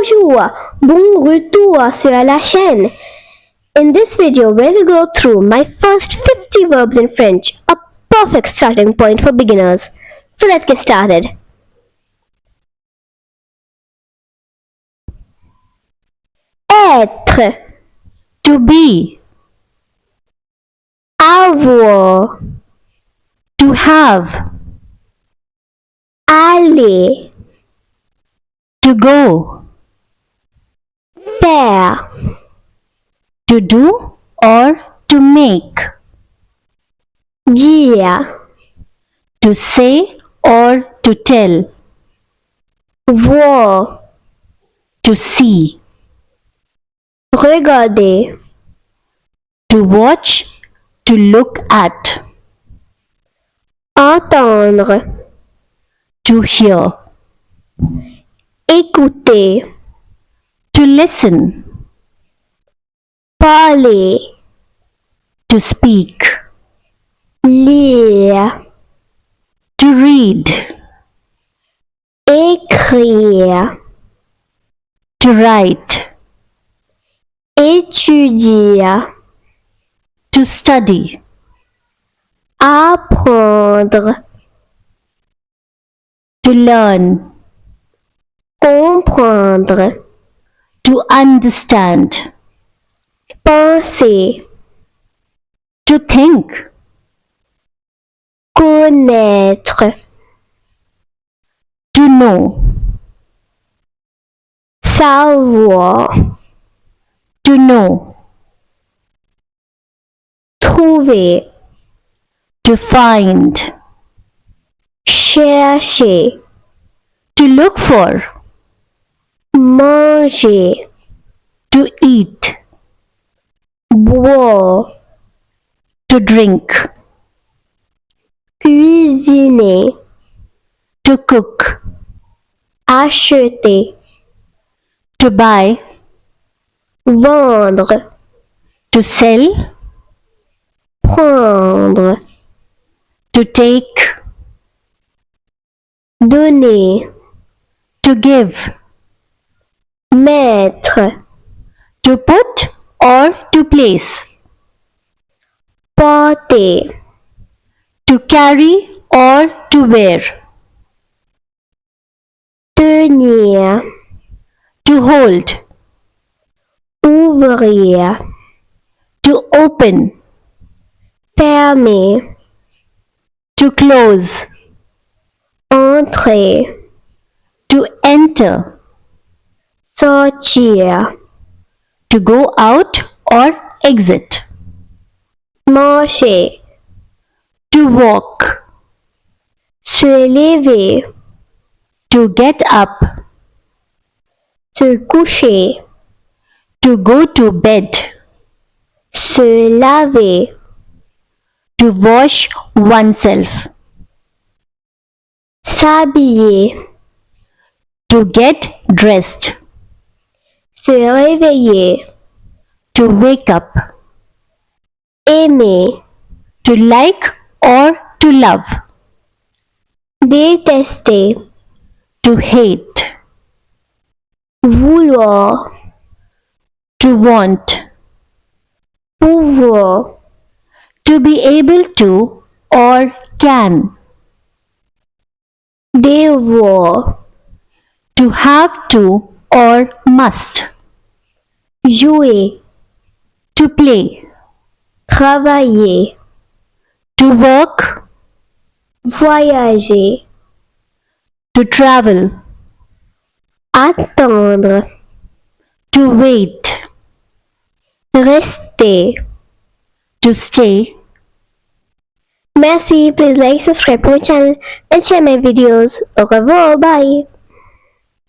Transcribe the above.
Bonjour, bon retour sur la chaîne. In this video, we'll go through my first 50 verbs in French, a perfect starting point for beginners. So let's get started. Être, to be, avoir, to have, aller, to go, faire, to do or to make, dire, to say or to tell, voir, to see, regarder, to watch, to look at, entendre, to hear, écouter, to listen, parler, to speak, lire, to read, écrire, to write, étudier, to study, apprendre, to learn, comprendre, to understand, penser, to think, connaître, to know, savoir, to know, trouver, to find, chercher, to look for, manger, to eat, boire, to drink, cuisiner, to cook, acheter, to buy, vendre, to sell, prendre, to take, donner, to give, mettre, to put or to place, porter, to carry or to wear, tenir, to hold, ouvrir, to open, fermer, to close, entrer, to enter, sortir, to go out or exit, marcher, to walk, se lever, to get up, se coucher, to go to bed, se laver, to wash oneself, s'habiller, to get dressed, se réveiller, to wake up, aimer, to like or to love, détester, to hate, vouloir, to want, pouvoir, to be able to or can, devoir, to have to or must, jouer, to play, travailler, to work, voyager, to travel, attendre, to wait, rester. to stay. Merci, please like, subscribe to my channel and share my videos. Au revoir, bye.